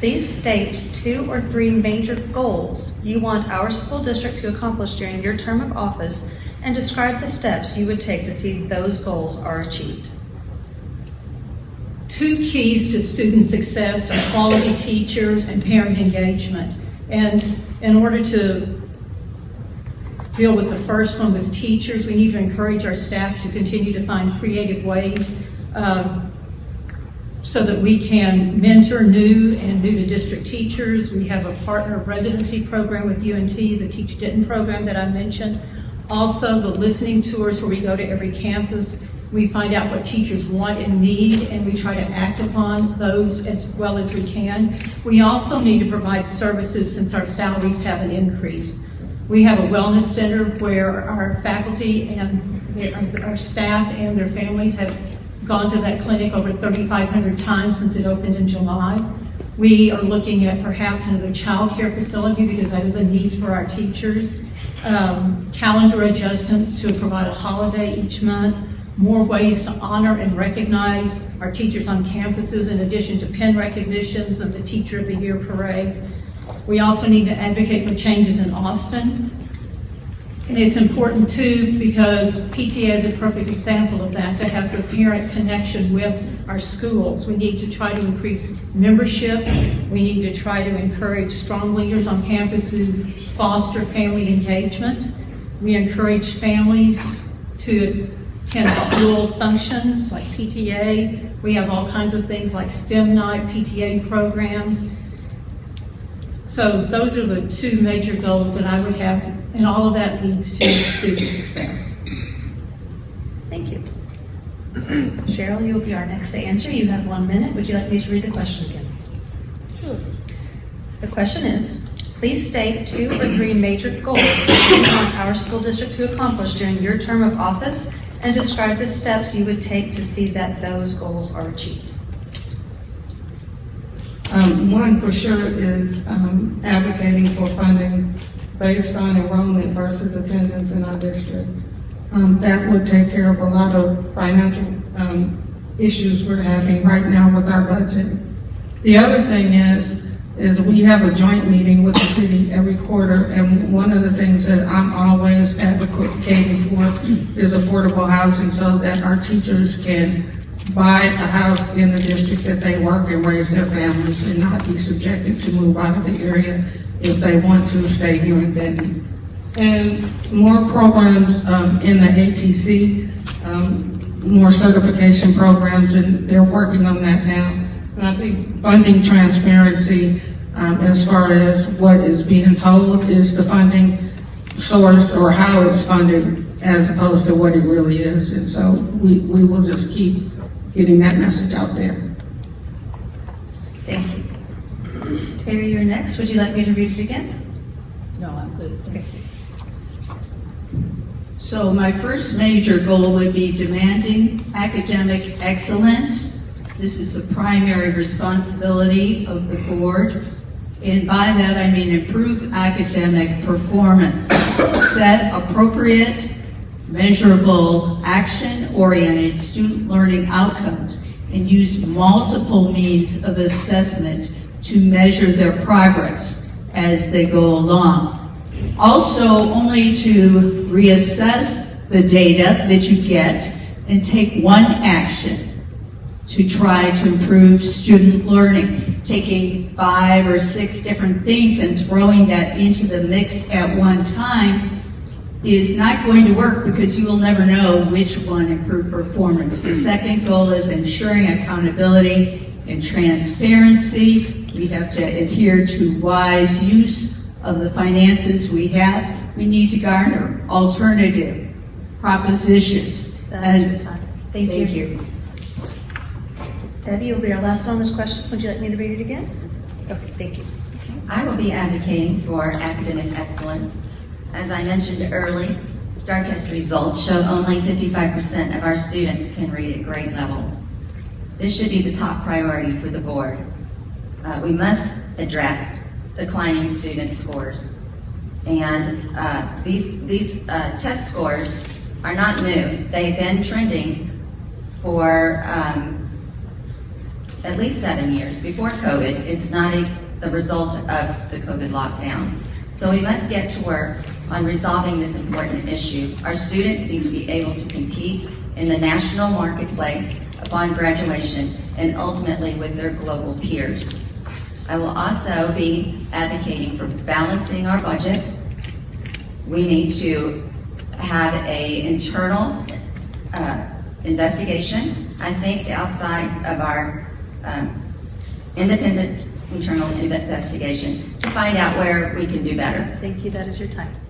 Please state 2 or 3 major goals you want our school district to accomplish during your term of office and describe the steps you would take to see those goals are achieved. 2 keys to student success are quality teachers and parent engagement. And in order to deal with the first one with teachers, we need to encourage our staff to continue to find creative ways so that we can mentor new and new to district teachers. We have a partner residency program with UNT, the Teach Denton program that I mentioned. Also, the listening tours where we go to every campus. We find out what teachers want and need, and we try to act upon those as well as we can. We also need to provide services since our salaries haven't increased. We have a wellness center where our faculty and our staff and their families have gone to that clinic over 3,500 times since it opened in July. We are looking at perhaps another child care facility because that is a need for our teachers. Calendar adjustments to provide a holiday each month. More ways to honor and recognize our teachers on campuses in addition to pin recognitions and the Teacher of the Year parade. We also need to advocate for changes in Austin. And it's important too because PTA is a perfect example of that, to have the parent connection with our schools. We need to try to increase membership. We need to try to encourage strong leaders on campus who foster family engagement. We encourage families to attend school functions like PTA. We have all kinds of things like STEM night, PTA programs. So those are the 2 major goals that I would have, and all of that leads to student success. Thank you. Sheryl, you will be our next to answer. You have 1 minute. Would you like me to read the question again? Sure. The question is, please state 2 or 3 major goals you want our school district to accomplish during your term of office and describe the steps you would take to see that those goals are achieved. One for sure is advocating for funding based on enrollment versus attendance in our district. That would take care of a lot of financial issues we're having right now with our budget. The other thing is we have a joint meeting with the city every quarter, and one of the things that I'm always advocating for is affordable housing so that our teachers can buy a house in the district that they work and raise their families and not be subjected to move out of the area if they want to stay here in Denton. And more programs in the ATC, more certification programs, and they're working on that now. And I think funding transparency as far as what is being told is the funding source or how it's funded as opposed to what it really is. And so we will just keep getting that message out there. Thank you. Terry, you're next. Would you like me to read it again? No, I'm good. Okay. So my first major goal would be demanding academic excellence. This is the primary responsibility of the board. And by that I mean improve academic performance, set appropriate, measurable, action-oriented student learning outcomes, and use multiple means of assessment to measure their progress as they go along. Also, only to reassess the data that you get and take one action to try to improve student learning. Taking 5 or 6 different things and throwing that into the mix at one time is not going to work because you will never know which one improved performance. The second goal is ensuring accountability and transparency. We have to adhere to wise use of the finances we have. We need to garner alternative propositions. That's your time. Thank you. Thank you. Debbie, you'll be our last one on this question. Would you like me to read it again? Okay, thank you. I will be advocating for academic excellence. As I mentioned early, STAR test results show only 55% of our students can read at grade level. This should be the top priority for the board. We must address declining student scores. And these test scores are not new. They've been trending for at least 7 years before COVID. It's not the result of the COVID lockdown. So we must get to work on resolving this important issue. Our students need to be able to compete in the national marketplace upon graduation and ultimately with their global peers. I will also be advocating for balancing our budget. We need to have an internal investigation, I think, outside of our independent internal investigation to find out where we can do better. Thank you, that is your time.